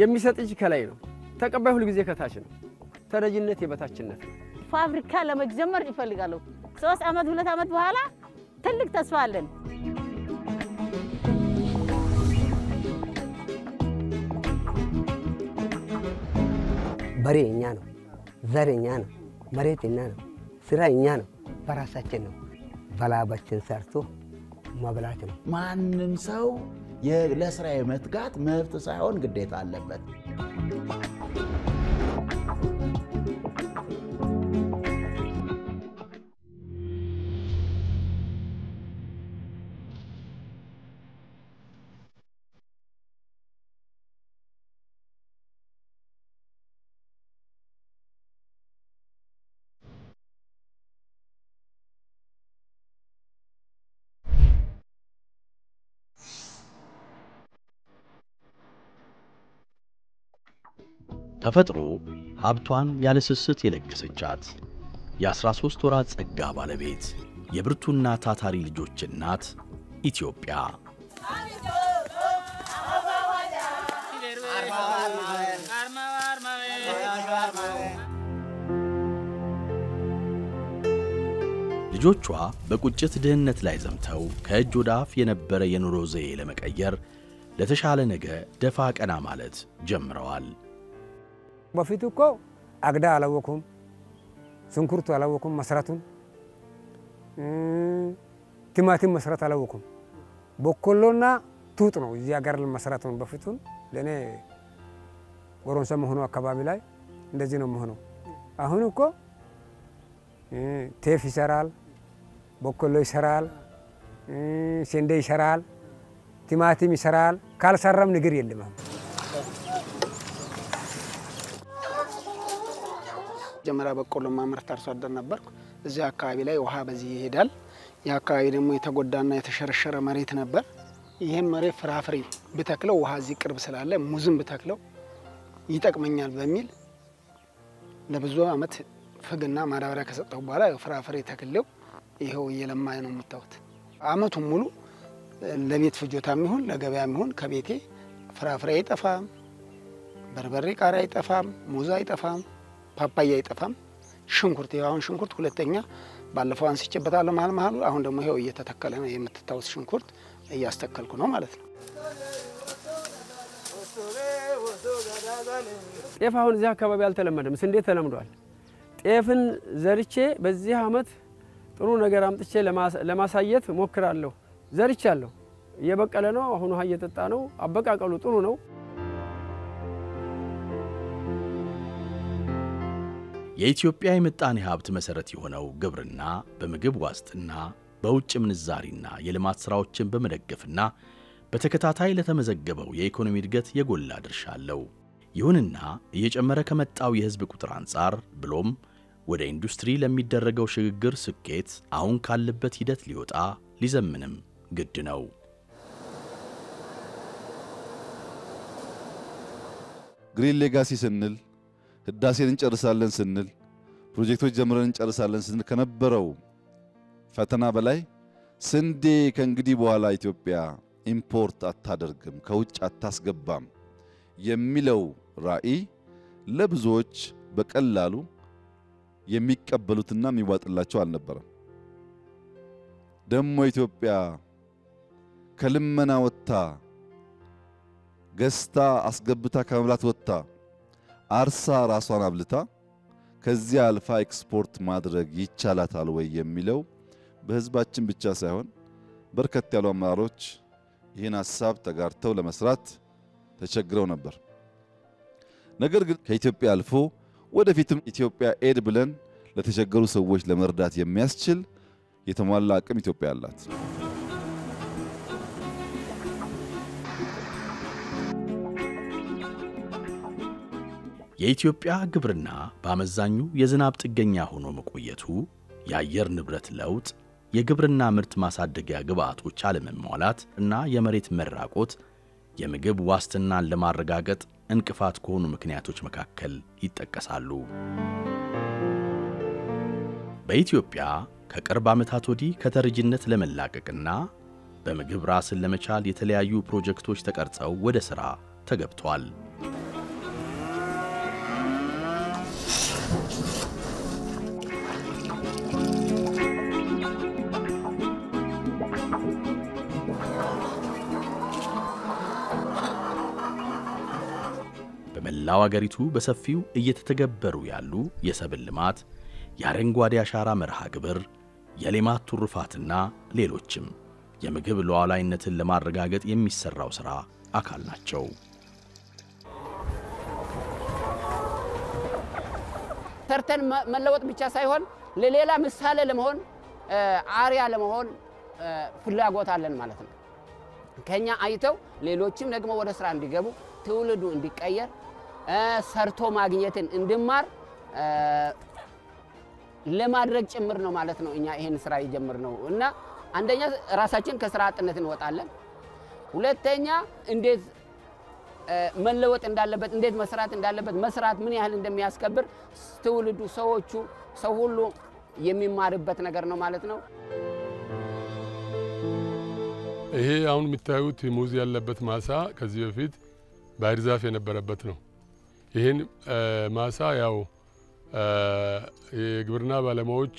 የሚሰጥ እጅ ከላይ ነው ተቀባይ ሁሉ ጊዜ ከታች ነው ተረጅነት የበታችነት ፋብሪካ ለመጀመር ይፈልጋሉ 3 አመት 2 አመት በኋላ ትልቅ ተስፋ አለን በሬኛ ነው ዘረኛ ነው መሬትኛ ነው ስራኛ ነው በራሳችን ነው በላባችን ሰርቶ ማብላት ነው ማንንም ሰው ለስራ የመትጋት መብት ሳይሆን ግዴታ አለበት ተፈጥሮ ሀብቷን ያለ ስስት የለገሰቻት የ13 ወራት ጸጋ ባለቤት የብርቱና ታታሪ ልጆች እናት ኢትዮጵያ ልጆቿ በቁጭት ድህነት ላይ ዘምተው ከእጅ ወደ አፍ የነበረ የኑሮ ዘዬ ለመቀየር ለተሻለ ነገ ደፋ ቀና ማለት ጀምረዋል በፊቱ እኮ አግዳ አላወኩም ስንኩርቱ አላወኩም መስራቱን ቲማቲም መስራት አላወኩም በቆሎና ቱጥ ነው እዚህ ሀገር መስራቱን በፊቱን ለኔ ወሮንሳ መሆኑ አካባቢ ላይ እንደዚህ ነው መሆኑ አሁን እኮ ቴፍ ይሰራል በቆሎ ይሰራል ስንዴ ይሰራል ቲማቲም ይሰራል ካልሰራም ነገር የለም ጀመራ በቆሎ ማምረት አርሶ አደር ነበርኩ እዚህ አካባቢ ላይ ውሃ በዚህ ይሄዳል ያ አካባቢ ደግሞ የተጎዳና የተሸረሸረ መሬት ነበር ይሄን መሬት ፍራፍሬ በተክለው ውሃ እዚህ ቅርብ ስላለ ሙዝም በተክለው ይጠቅመኛል በሚል ለብዙ አመት ፍግና ማዳበሪያ ከሰጠው በኋላ ፍራፍሬ ተክለው ይሄው እየለማ ነው የምታዩት አመቱን ሙሉ ለቤት ፍጆታም ይሁን ለገበያም ይሁን ከቤቴ ፍራፍሬ አይጠፋም በርበሬ ቃሪያ አይጠፋም ሙዝ አይጠፋም ፓፓያ አይጠፋም ሽንኩርት ያውን ሽንኩርት ሁለተኛ ባለፈው አንስቼበታለሁ ማልማሉ አሁን ደግሞ ይሄው እየተተከለ ነው የምትታውስ ሽንኩርት እያስተከልኩ ነው ማለት ነው ጤፍ አሁን እዚህ አካባቢ አልተለመደም ስንዴ ተለምዷል ጤፍን ዘርቼ በዚህ አመት ጥሩ ነገር አምጥቼ ለማሳየት ሞክራለሁ ዘርቻለሁ እየበቀለ ነው አሁን ውሃ እየጠጣ ነው አበቃቀሉ ጥሩ ነው የኢትዮጵያ የምጣኔ ሀብት መሰረት የሆነው ግብርና በምግብ ዋስትና በውጭ ምንዛሪና የልማት ስራዎችን በመደገፍና በተከታታይ ለተመዘገበው የኢኮኖሚ እድገት የጎላ ድርሻ አለው ይሁንና እየጨመረ ከመጣው የህዝብ ቁጥር አንፃር ብሎም ወደ ኢንዱስትሪ ለሚደረገው ሽግግር ስኬት አሁን ካለበት ሂደት ሊወጣ ሊዘምንም ግድ ነው ግሪን ሌጋሲ ስንል ህዳሴን እንጨርሳለን ስንል ፕሮጀክቶች ጀምረን እንጨርሳለን ስንል ከነበረው ፈተና በላይ ስንዴ ከእንግዲህ በኋላ ኢትዮጵያ ኢምፖርት አታደርግም ከውጭ አታስገባም የሚለው ራዕይ ለብዙዎች በቀላሉ የሚቀበሉትና የሚዋጥላቸው አልነበረም ደሞ ኢትዮጵያ ከልመና ወጣ ገስታ አስገብታ ከመብላት ወጣ አርሳ ራሷን አብልታ ከዚያ አልፋ ኤክስፖርት ማድረግ ይቻላታል ወይ የሚለው በህዝባችን ብቻ ሳይሆን በርከት ያሉ አመራሮች ይህን ሐሳብ ተጋርተው ለመስራት ተቸግረው ነበር ነገር ግን ከኢትዮጵያ አልፎ ወደፊትም ኢትዮጵያ ኤድ ብለን ለተቸገሩ ሰዎች ለመርዳት የሚያስችል የተሟላ አቅም ኢትዮጵያ አላት የኢትዮጵያ ግብርና በአመዛኙ የዝናብ ጥገኛ ሆኖ መቆየቱ የአየር ንብረት ለውጥ የግብርና ምርት ማሳደጊያ ግብአቶች አለመሟላት እና የመሬት መራቆት የምግብ ዋስትናን ለማረጋገጥ እንቅፋት ከሆኑ ምክንያቶች መካከል ይጠቀሳሉ በኢትዮጵያ ከቅርብ ዓመታት ወዲህ ከተረጂነት ለመላቀቅና በምግብ ራስን ለመቻል የተለያዩ ፕሮጀክቶች ተቀርጸው ወደ ሥራ ተገብቷል በመላው አገሪቱ በሰፊው እየተተገበሩ ያሉ የሰብል ልማት፣ የአረንጓዴ አሻራ መርሃ ግብር፣ የሌማት ትሩፋትና ሌሎችም የምግብ ሉዓላዊነትን ለማረጋገጥ የሚሰራው ሥራ አካል ናቸው። ሰርተን መለወጥ ብቻ ሳይሆን ለሌላ ምሳሌ ለመሆን አርያ ለመሆን ፍላጎት አለን ማለት ነው። ከኛ አይተው ሌሎችም ደግሞ ወደ ስራ እንዲገቡ ትውልዱ እንዲቀየር ሰርቶ ማግኘትን እንድማር ለማድረግ ጭምር ነው ማለት ነው። እኛ ይሄን ስራ የጀመርነው እና አንደኛ ራሳችን ከስራ አጥነት እንወጣለን። ሁለተኛ እንዴት መለወጥ እንዳለበት እንዴት መስራት እንዳለበት መስራት ምን ያህል እንደሚያስከብር ትውልዱ ሰዎቹ ሰው ሁሉ የሚማርበት ነገር ነው ማለት ነው። ይሄ አሁን የምታዩት ሙዝ ያለበት ማሳ ከዚህ በፊት ባህር ዛፍ የነበረበት ነው። ይሄን ማሳ ያው የግብርና ባለሙያዎች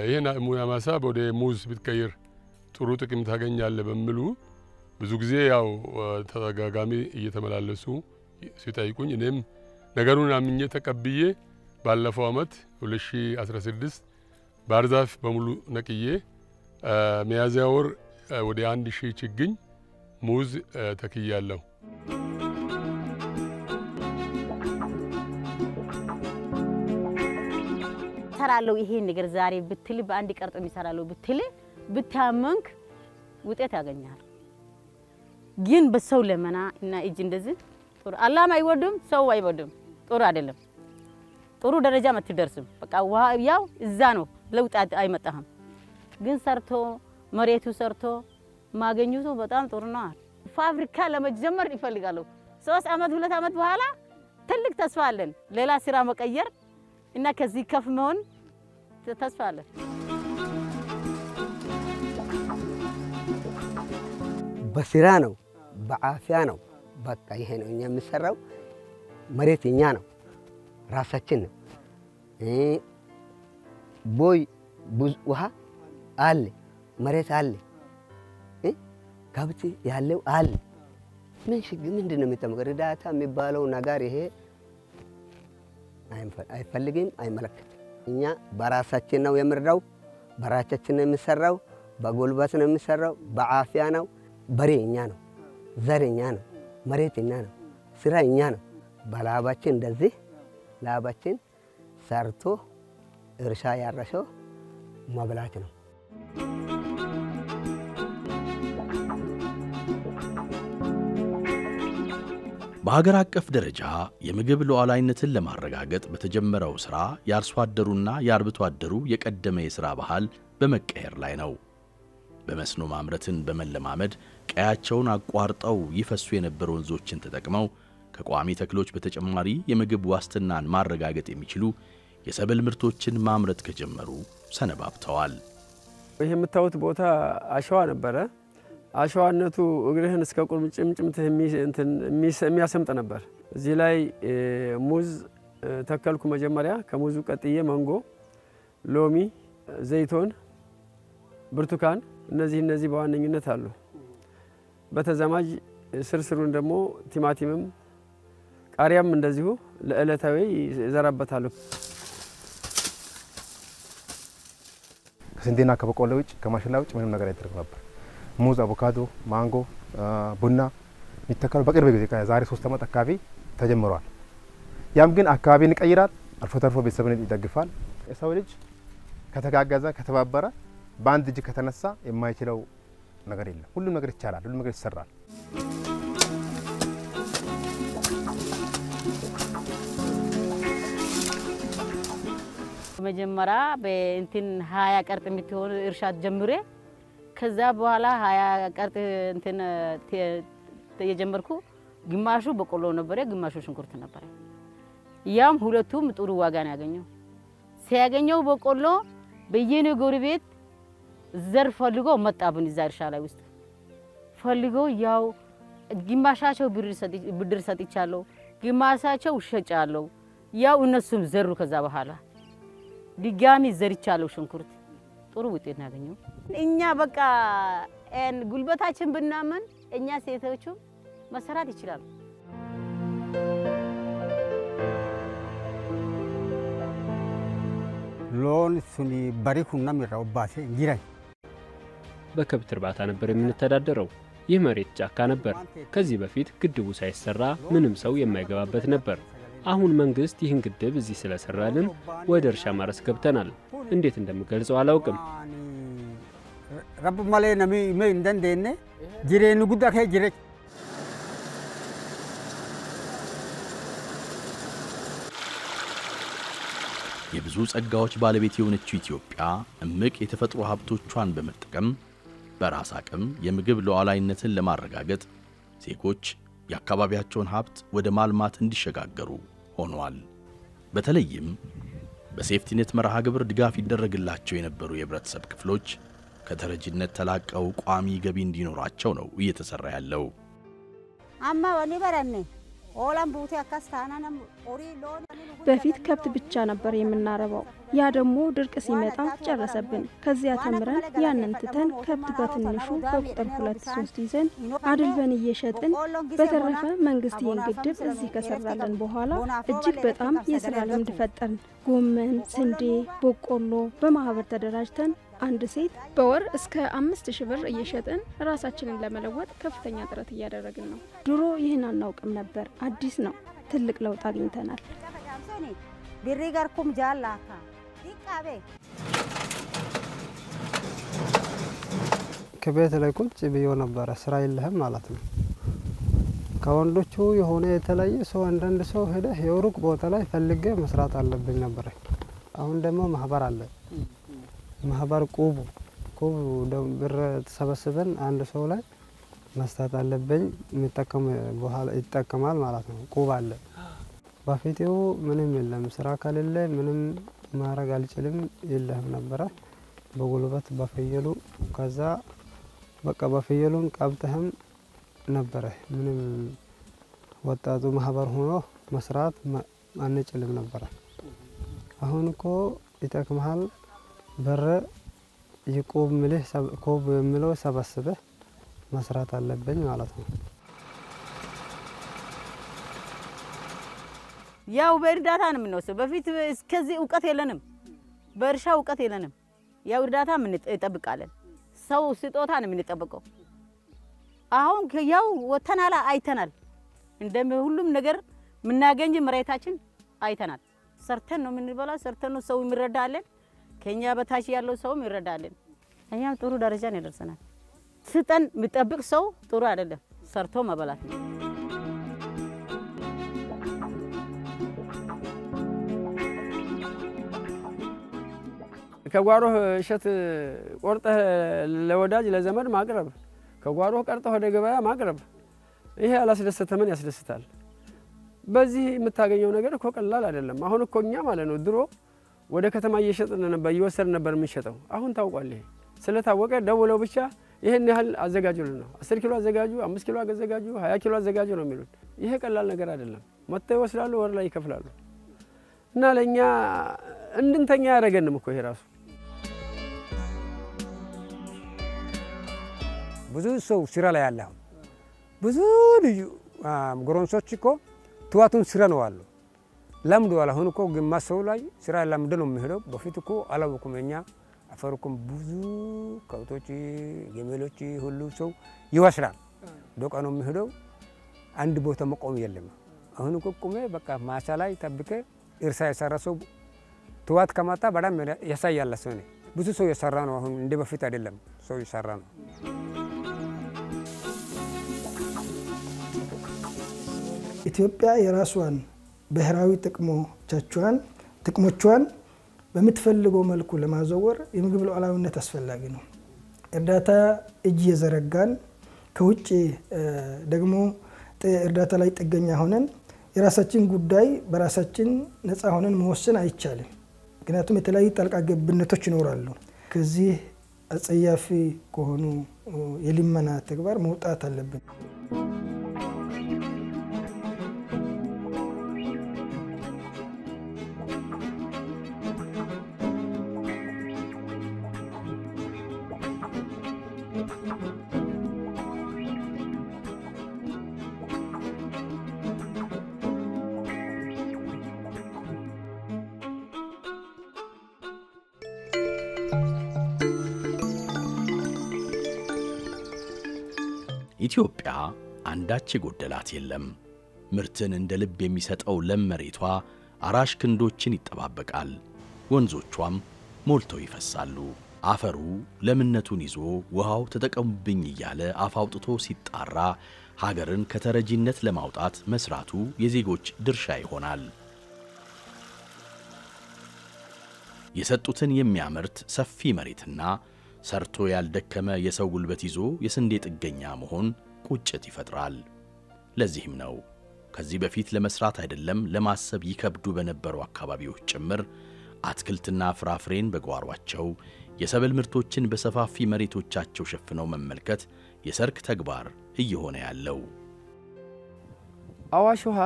ይሄን ማሳ ወደ ሙዝ ብትቀይር ጥሩ ጥቅም ታገኛለህ በሚሉ ብዙ ጊዜ ያው ተደጋጋሚ እየተመላለሱ ሲጠይቁኝ እኔም ነገሩን አምኜ ተቀብዬ ባለፈው አመት 2016 ባህር ዛፍ በሙሉ ነቅዬ ሚያዝያ ወር ወደ 1000 ችግኝ ሙዝ ተክያለሁ። ሰራለው ይሄን ነገር ዛሬ ብትል በአንድ ቀርጥ የሚሰራለው ብትል ብታመንክ ውጤት ያገኛል። ግን በሰው ለመና እና እጅ እንደዚህ ጥሩ አላማ አይወድም ሰው አይወድም ጥሩ አይደለም። ጥሩ ደረጃ አትደርስም። በቃ ያው እዛ ነው ለውጥ አይመጣም። ግን ሰርቶ መሬቱ ሰርቶ ማገኙቱ በጣም ጥሩ ነው። ፋብሪካ ለመጀመር ይፈልጋሉ። 3 አመት 2 አመት በኋላ ትልቅ ተስፋ አለን ሌላ ስራ መቀየር እና ከዚህ ከፍ መሆን ተስፋ አለን። በስራ ነው በአፍያ ነው። በቃ ይሄ ነው እኛ የምንሰራው። መሬት እኛ ነው ራሳችን ነው። ቦይ ውሃ አለ መሬት አለ ከብት ያለው አለ። ምንድን ነው የሚጠመቀው? እርዳታ የሚባለው ነገር ይሄ አይፈልግም አይመለከትም። እኛ በራሳችን ነው የምንረዳው፣ በራሳችን ነው የሚሰራው፣ በጉልበት ነው የሚሰራው፣ በአፍያ ነው። በሬ እኛ ነው፣ ዘር እኛ ነው፣ መሬት እኛ ነው፣ ስራ እኛ ነው። በላባችን እንደዚህ ላባችን ሰርቶ እርሻ ያረሰው መብላት ነው። በሀገር አቀፍ ደረጃ የምግብ ሉዓላዊነትን ለማረጋገጥ በተጀመረው ሥራ የአርሶ አደሩና የአርብቶ አደሩ የቀደመ የሥራ ባህል በመቀየር ላይ ነው። በመስኖ ማምረትን በመለማመድ ቀያቸውን አቋርጠው ይፈሱ የነበሩ ወንዞችን ተጠቅመው ከቋሚ ተክሎች በተጨማሪ የምግብ ዋስትናን ማረጋገጥ የሚችሉ የሰብል ምርቶችን ማምረት ከጀመሩ ሰነባብተዋል። ይሄ የምታዩት ቦታ አሸዋ ነበረ። አሸዋነቱ እግርህን እስከ ቁርጭምጭምትህ የሚያሰምጥ ነበር። እዚህ ላይ ሙዝ ተከልኩ መጀመሪያ። ከሙዙ ቀጥዬ ማንጎ፣ ሎሚ፣ ዘይቶን፣ ብርቱካን እነዚህ በዋነኝነት አሉ። በተዛማጅ ስርስሩን ደግሞ ቲማቲምም ቃሪያም እንደዚሁ ለዕለታዊ ይዘራበታሉ። ከስንዴና ከበቆሎ ውጭ ከማሽላ ውጭ ምንም ነገር አይደረግም ነበር። ሙዝ፣ አቮካዶ፣ ማንጎ፣ ቡና የሚተከሉ በቅርብ ጊዜ ከዛሬ 3 አመት አካባቢ ተጀምሯል። ያም ግን አካባቢን ይቀይራል፣ አልፎ ተርፎ ቤተሰብን ይደግፋል። የሰው ልጅ ከተጋገዘ ከተባበረ በአንድ እጅ ከተነሳ የማይችለው ነገር የለም። ሁሉም ነገር ይቻላል፣ ሁሉም ነገር ይሰራል። መጀመሪያ በእንትን 20 ቀርጥ የምትሆን እርሻ ጀምሬ ከዛ በኋላ 20 ቀርጥ እንትን የጀመርኩ ግማሹ በቆሎ ነበር፣ ግማሹ ሽንኩርት ነበር። ያም ሁለቱም ጥሩ ዋጋ ነው ያገኘው። ሲያገኘው በቆሎ በየነገሩ ቤት ዘር ፈልጎ መጣብን እዛ እርሻ ላይ ውስጥ ፈልጎ ያው ግማሻቸው ብድር ሰጥቻለሁ፣ ግማሻቸው ሸጫለሁ። ያው እነሱም ዘሩ። ከዛ በኋላ ድጋሚ ዘርቻለሁ ሽንኩርት ጥሩ ውጤት ነው ያገኘው። እኛ በቃ ጉልበታችን ብናመን እኛ ሴቶቹ መስራት ይችላሉ። ሎን ሱኒ በሪኩና ሚራውባሴ እንጂራይ በከብት እርባታ ነበር የምንተዳደረው። ይህ መሬት ጫካ ነበር። ከዚህ በፊት ግድቡ ሳይሰራ ምንም ሰው የማይገባበት ነበር። አሁን መንግስት ይህን ግድብ እዚህ ስለሰራልን ወደ እርሻ ማረስ ገብተናል። እንዴት እንደምገልጸው አላውቅም። ረብ ማለ ነሚ ሜ እንደንደነ ጅሬኑ ጉዳ ከጅሬ የብዙ ጸጋዎች ባለቤት የሆነችው ኢትዮጵያ እምቅ የተፈጥሮ ሀብቶቿን በመጠቀም በራስ አቅም የምግብ ሉዓላዊነትን ለማረጋገጥ ዜጎች የአካባቢያቸውን ሀብት ወደ ማልማት እንዲሸጋገሩ ሆኗል። በተለይም በሴፍቲኔት መርሃ ግብር ድጋፍ ይደረግላቸው የነበሩ የህብረተሰብ ክፍሎች ከተረጅነት ተላቀው ቋሚ ገቢ እንዲኖራቸው ነው እየተሰራ ያለው። አማ ወኔ በረኔ ኦላም ቡቴ አካስታናንም ኦሪ ሎን በፊት ከብት ብቻ ነበር የምናረባው። ያ ደግሞ ድርቅ ሲመጣ ጨረሰብን። ከዚያ ተምረን ያንን ትተን ከብት በትንሹ በቁጥር 2-3 ይዘን አድልበን እየሸጥን በተረፈ መንግስት ይህን ግድብ እዚህ ከሰራለን በኋላ እጅግ በጣም የሥራ ልምድ ፈጠርን። ጎመን፣ ስንዴ፣ በቆሎ በማህበር ተደራጅተን አንድ ሴት በወር እስከ 5000 ብር እየሸጥን ራሳችንን ለመለወጥ ከፍተኛ ጥረት እያደረግን ነው። ድሮ ይህን አናውቅም ነበር። አዲስ ነው። ትልቅ ለውጥ አግኝተናል። ቢሪጋርኩም ጃላካ ዲቃቤ ከቤት ላይ ቁጭ ብዬ ነበር። ስራ የለህም ማለት ነው። ከወንዶቹ የሆነ የተለየ ሰው አንዳንድ ሰው ሄደ የሩቅ ቦታ ላይ ፈልጌ መስራት አለብኝ ነበር። አሁን ደግሞ ማህበር አለ። ማህበር ቁብ ብር ተሰበስበን አንድ ሰው ላይ መስጠት አለብኝ። የሚጠቀም በኋላ ይጠቀማል ማለት ነው። ቁብ አለ። በፊቴው ምንም የለም። ስራ ከሌለ ምንም ማድረግ አልችልም የለህም ነበር። በጉልበት በፍየሉ ከዛ በቃ በፍየሉን ቀብተህም ነበር። ምንም ወጣቱ ማህበር ሆኖ መስራት አንችልም ነበር። አሁን እኮ ይጠቅምሃል። በር ይቆብ ምልህ ኮብ ምለው ሰበስበህ መስራት አለብኝ ማለት ነው። ያው በእርዳታ ነው የምንወስደው። በፊት እስከዚህ እውቀት የለንም። በእርሻ እውቀት የለንም። ያው እርዳታ ምን እንጠብቃለን? ሰው ስጦታ ነው የምንጠብቀው። አሁን ያው ወተናላ አይተናል። እንደም ሁሉም ነገር ምናገኝ መሬታችን አይተናል። ሰርተን ነው የምንበላው። ሰርተን ነው ሰው የሚረዳለን። ከኛ በታች ያለው ሰውም ይረዳለን። እኛ ጥሩ ደረጃ ነው ደርሰናል። ስጠን የሚጠብቅ ሰው ጥሩ አይደለም። ሰርቶ መበላት ነው። ከጓሮህ እሸት ቆርጠህ ለወዳጅ ለዘመድ ማቅረብ፣ ከጓሮህ ቀርጠህ ወደ ገበያ ማቅረብ፣ ይሄ አላስደሰተምን ያስደስታል። በዚህ የምታገኘው ነገር እኮ ቀላል አይደለም። አሁን እኮ እኛ ማለት ነው ድሮ ወደ ከተማ እየሸጥን ነበር እየወሰድን ነበር የምንሸጠው። አሁን ታውቋል። ይሄ ስለታወቀ ደውለው ብቻ ይሄን ያህል አዘጋጁልን ነው። 10 ኪሎ አዘጋጁ፣ 5 ኪሎ አዘጋጁ፣ 20 ኪሎ አዘጋጁ ነው የሚሉት። ይሄ ቀላል ነገር አይደለም። መጥተው ይወስዳሉ፣ ወር ላይ ይከፍላሉ። እና ለኛ እንድንተኛ ያደረገንም እኮ ይሄ ራሱ ብዙ ሰው ስራ ላይ ያለ ብዙ ልዩ ጎረንሶች እኮ ትዋቱን ስራ ነው አሉ ለምደዋል። አሁን እኮ ግማሽ ሰው ላይ ስራ ለምደ ነው የሚሄደው። በፊት እኮ አላወቁም። እኛ አፈርኩም ብዙ ከብቶች ገመሎች ሁሉ ሰው ይወስዳል። ዶቃ ነው የሚሄደው። አንድ ቦታ መቆም የለም። አሁን እኮ ቆሜ በቃ ማሳ ላይ ተብከ እርሳ የሰራ ሰው ትዋት ከማታ በጣም ያሳያል። ሰው ነው ብዙ ሰው የሰራ ነው። አሁን እንደ በፊት አይደለም። ሰው ይሰራ ነው። ኢትዮጵያ የራሷን ብሔራዊ ጥቅሞቿን በምትፈልገው መልኩ ለማዘወር የምግብ ሉዓላዊነት አስፈላጊ ነው። እርዳታ እጅ የዘረጋን ከውጭ ደግሞ እርዳታ ላይ ጥገኛ ሆነን የራሳችን ጉዳይ በራሳችን ነፃ ሆነን መወሰን አይቻልም። ምክንያቱም የተለያዩ ጣልቃ ገብነቶች ይኖራሉ። ከዚህ አጸያፊ ከሆኑ የልመና ተግባር መውጣት አለብን። ኢትዮጵያ አንዳች የጎደላት የለም። ምርትን እንደ ልብ የሚሰጠው ለም መሬቷ አራሽ ክንዶችን ይጠባበቃል። ወንዞቿም ሞልተው ይፈሳሉ። አፈሩ ለምነቱን ይዞ ውሃው ተጠቀሙብኝ እያለ አፍ አውጥቶ ሲጣራ ሀገርን ከተረጂነት ለማውጣት መስራቱ የዜጎች ድርሻ ይሆናል። የሰጡትን የሚያመርት ሰፊ መሬትና ሰርቶ ያልደከመ የሰው ጉልበት ይዞ የስንዴ ጥገኛ መሆን ቁጭት ይፈጥራል። ለዚህም ነው ከዚህ በፊት ለመስራት አይደለም ለማሰብ ይከብዱ በነበሩ አካባቢዎች ጭምር አትክልትና ፍራፍሬን በጓሯቸው የሰብል ምርቶችን በሰፋፊ መሬቶቻቸው ሸፍነው መመልከት የሰርክ ተግባር እየሆነ ያለው። አዋሽ ውሃ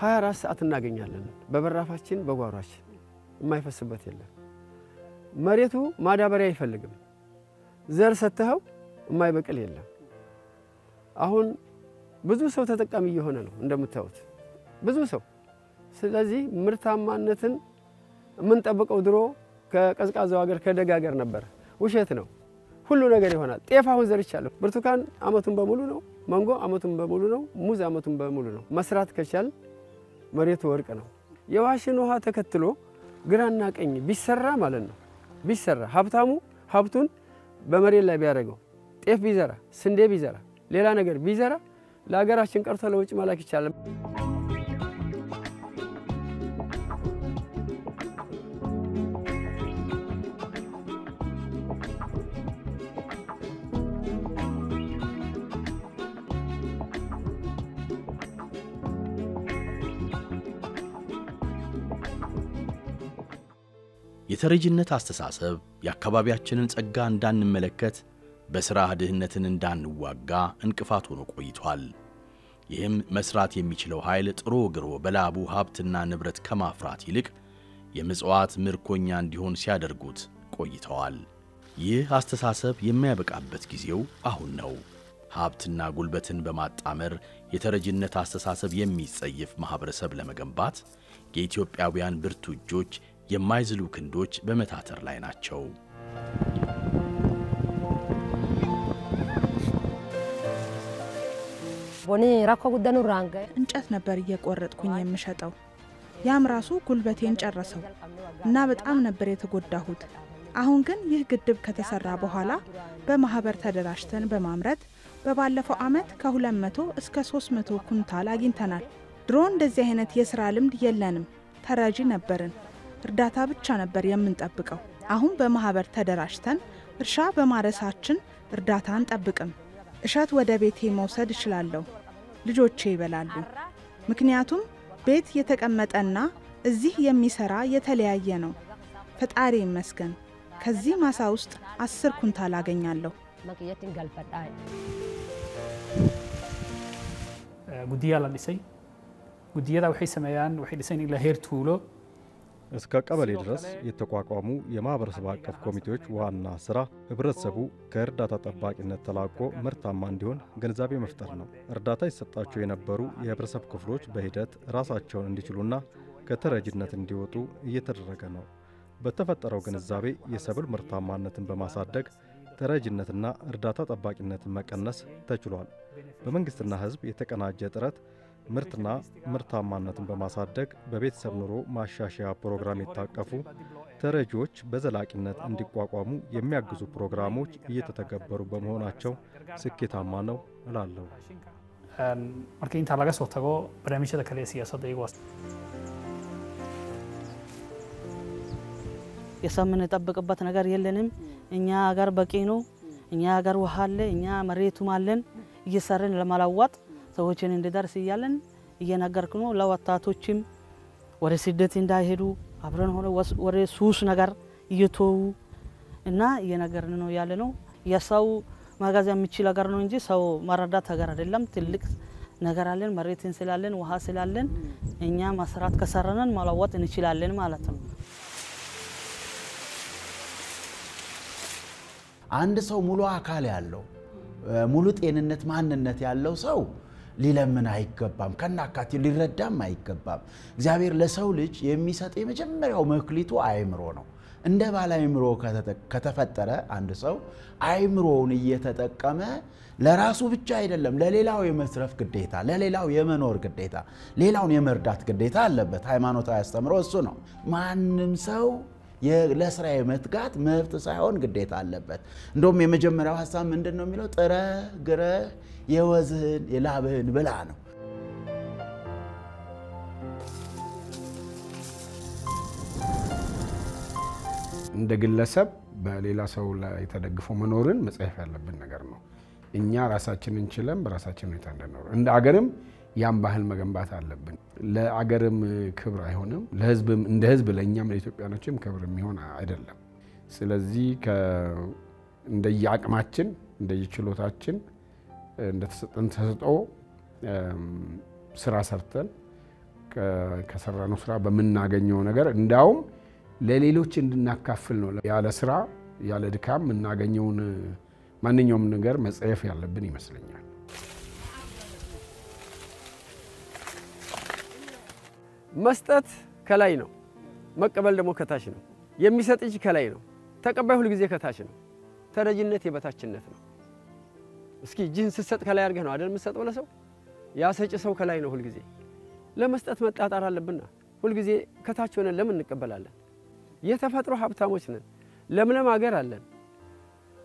24 ሰዓት እናገኛለን። በበራፋችን በጓሯችን የማይፈስበት የለም። መሬቱ ማዳበሪያ አይፈልግም። ዘር ሰተው የማይበቅል የለም። አሁን ብዙ ሰው ተጠቃሚ እየሆነ ነው እንደምታዩት ብዙ ሰው። ስለዚህ ምርታማነትን የምንጠብቀው ድሮ ከቀዝቃዛው ሀገር ከደጋ ሀገር ነበር። ውሸት ነው። ሁሉ ነገር ይሆናል። ጤፍ አሁን ዘርቻለሁ። ብርቱካን አመቱን በሙሉ ነው። ማንጎ አመቱን በሙሉ ነው። ሙዝ አመቱን በሙሉ ነው። መስራት ከቻል መሬቱ ወርቅ ነው። የዋሽን ውሃ ተከትሎ ግራና ቀኝ ቢሰራ ማለት ነው ቢሰራ ሀብታሙ ሀብቱን በመሬት ላይ ቢያደርገው ጤፍ ቢዘራ ስንዴ ቢዘራ ሌላ ነገር ቢዘራ ለሀገራችን ቀርቶ ለውጭ መላክ ይቻላል። የተረጂነት አስተሳሰብ የአካባቢያችንን ጸጋ እንዳንመለከት በሥራ ድህነትን እንዳንዋጋ እንቅፋት ሆኖ ቆይቷል። ይህም መስራት የሚችለው ኃይል ጥሮ ግሮ በላቡ ሀብትና ንብረት ከማፍራት ይልቅ የምጽዋት ምርኮኛ እንዲሆን ሲያደርጉት ቆይተዋል። ይህ አስተሳሰብ የሚያበቃበት ጊዜው አሁን ነው። ሀብትና ጉልበትን በማጣመር የተረጂነት አስተሳሰብ የሚጸየፍ ማህበረሰብ ለመገንባት የኢትዮጵያውያን ብርቱ እጆች የማይዝሉ ክንዶች በመታተር ላይ ናቸው። እንጨት ነበር እየቆረጥኩኝ የምሸጠው። ያም ራሱ ጉልበቴን ጨረሰው እና በጣም ነበር የተጎዳሁት። አሁን ግን ይህ ግድብ ከተሰራ በኋላ በማህበር ተደራጅተን በማምረት በባለፈው ዓመት ከ200 እስከ 300 ኩንታል አግኝተናል። ድሮ እንደዚህ አይነት የሥራ ልምድ የለንም። ተረጂ ነበርን። እርዳታ ብቻ ነበር የምንጠብቀው። አሁን በማህበር ተደራጅተን እርሻ በማረሳችን እርዳታ አንጠብቅም። እሸት ወደ ቤቴ መውሰድ እችላለሁ። ልጆቼ ይበላሉ። ምክንያቱም ቤት የተቀመጠና እዚህ የሚሰራ የተለያየ ነው። ፈጣሪ ይመስገን። ከዚህ ማሳ ውስጥ 10 ኩንታል አገኛለሁ። ጉዲያ ላልሰይ ጉዲያዳ waxay sameeyaan waxay dhisan ilaa heer tuulo እስከ ቀበሌ ድረስ የተቋቋሙ የማህበረሰብ አቀፍ ኮሚቴዎች ዋና ስራ ህብረተሰቡ ከእርዳታ ጠባቂነት ተላቆ ምርታማ እንዲሆን ግንዛቤ መፍጠር ነው። እርዳታ ይሰጣቸው የነበሩ የህብረተሰብ ክፍሎች በሂደት ራሳቸውን እንዲችሉና ከተረጂነት እንዲወጡ እየተደረገ ነው። በተፈጠረው ግንዛቤ የሰብል ምርታማነትን በማሳደግ ተረጂነትና እርዳታ ጠባቂነትን መቀነስ ተችሏል። በመንግስትና ህዝብ የተቀናጀ ጥረት ምርትና ምርታማነትን በማሳደግ በቤተሰብ ኑሮ ማሻሻያ ፕሮግራም የታቀፉ ተረጂዎች በዘላቂነት እንዲቋቋሙ የሚያግዙ ፕሮግራሞች እየተተገበሩ በመሆናቸው ስኬታማ ነው እላለሁ። markii inta laga soo tago barnaamijyada kale ee siyaasadda iyagu የምንጠብቅበት ነገር የለንም። እኛ ሀገር በቂ ነው። እኛ ሀገር ውሃ አለ። እኛ መሬቱም አለን። እየሰራን ለማላዋጥ ሰዎችን እንዲደርስ እያለን እየነገርኩ ነው። ለወጣቶችም ወደ ስደት እንዳይሄዱ አብረን ሆነ ወደ ሱስ ነገር እየተው እና እየነገርን ነው ያለ ነው። የሰው ማጋዝ የሚችል ነገር ነው እንጂ ሰው መረዳት ነገር አይደለም። ትልቅ ነገር አለን። መሬትን ስላለን ውሃ ስላለን እኛ መስራት ከሰራነን ማላዋጥ እንችላለን ማለት ነው። አንድ ሰው ሙሉ አካል ያለው ሙሉ ጤንነት ማንነት ያለው ሰው ሊለምን አይገባም ከናካቴ ሊረዳም አይገባም እግዚአብሔር ለሰው ልጅ የሚሰጥ የመጀመሪያው መክሊቱ አእምሮ ነው እንደ ባለ አእምሮ ከተፈጠረ አንድ ሰው አእምሮውን እየተጠቀመ ለራሱ ብቻ አይደለም ለሌላው የመስረፍ ግዴታ ለሌላው የመኖር ግዴታ ሌላውን የመርዳት ግዴታ አለበት ሃይማኖታዊ አስተምሮ እሱ ነው ማንንም ሰው ለስራ የመትጋት መብት ሳይሆን ግዴታ አለበት እንደውም የመጀመሪያው ሐሳብ ምንድነው የሚለው ጥረ ግረ የወዝህን የላብህን ብላ ነው እንደ ግለሰብ በሌላ ሰው ላይ ተደግፎ መኖርን መጽሐፍ ያለብን ነገር ነው እኛ ራሳችንን እንችለን በራሳችን ሁኔታ እንደኖር እንደ አገርም ያን ባህል መገንባት አለብን ለአገርም ክብር አይሆንም ለህዝብም እንደ ህዝብ ለኛም ለኢትዮጵያኖችም ክብር የሚሆን አይደለም ስለዚህ እንደየአቅማችን እንደየችሎታችን እንደተሰጠን ተሰጥኦ ስራ ሰርተን ከሰራነው ስራ በመናገኘው ነገር እንዳውም ለሌሎች እንድናካፍል ነው ያለ ስራ ያለ ድካም እናገኘውን ማንኛውም ነገር መጽሐፍ ያለብን ይመስለኛል መስጠት ከላይ ነው መቀበል ደግሞ ከታች ነው የሚሰጥ እጅ ከላይ ነው ተቀባይ ሁሉ ጊዜ ከታች ነው ተረጅነት የበታችነት ነው እስኪ ጅን ስትሰጥ ከላይ አድርገህ ነው አይደል የምትሰጠው ለሰው ያ ሰጪ ሰው ከላይ ነው ሁሉ ጊዜ ለመስጠት መጣጣር አለብንና ሁሉ ጊዜ ከታች ሆነን ለምን እንቀበላለን የተፈጥሮ ሀብታሞች ነን ለምለም ሀገር አለን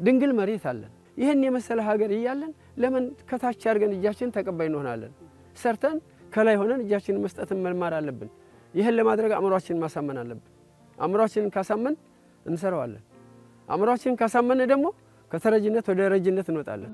ድንግል መሬት አለን ይሄን የመሰለ ሀገር ይያለን ለምን ከታች አድርገን እጃችን ተቀባይ እንሆናለን ሰርተን ከላይ ሆነን እጃችንን መስጠትን መልማር አለብን ይሄን ለማድረግ አእምሮአችንን ማሳመን አለብን አእምሮአችንን ካሳመን እንሰራዋለን አእምሮአችንን ካሳመን ደግሞ ከተረጅነት ወደ ረጅነት እንወጣለን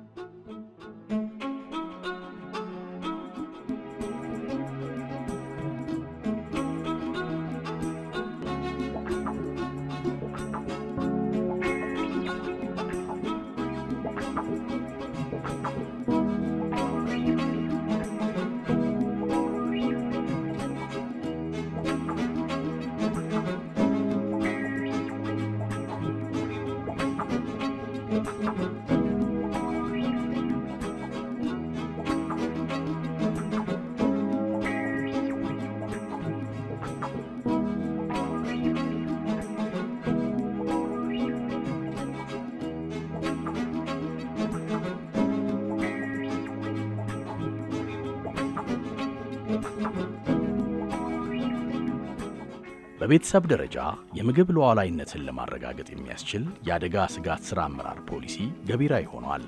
በቤተሰብ ደረጃ የምግብ ሉዓላዊነትን ለማረጋገጥ የሚያስችል የአደጋ ስጋት ሥራ አመራር ፖሊሲ ገቢራዊ ሆኗል።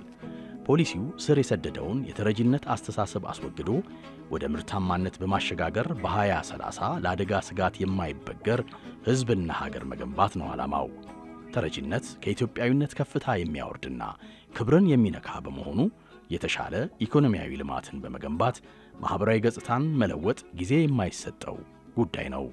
ፖሊሲው ስር የሰደደውን የተረጂነት አስተሳሰብ አስወግዶ ወደ ምርታማነት በማሸጋገር በ2030 ለአደጋ ስጋት የማይበገር ሕዝብና ሀገር መገንባት ነው ዓላማው። ተረጂነት ከኢትዮጵያዊነት ከፍታ የሚያወርድና ክብርን የሚነካ በመሆኑ የተሻለ ኢኮኖሚያዊ ልማትን በመገንባት ማህበራዊ ገጽታን መለወጥ ጊዜ የማይሰጠው ጉዳይ ነው።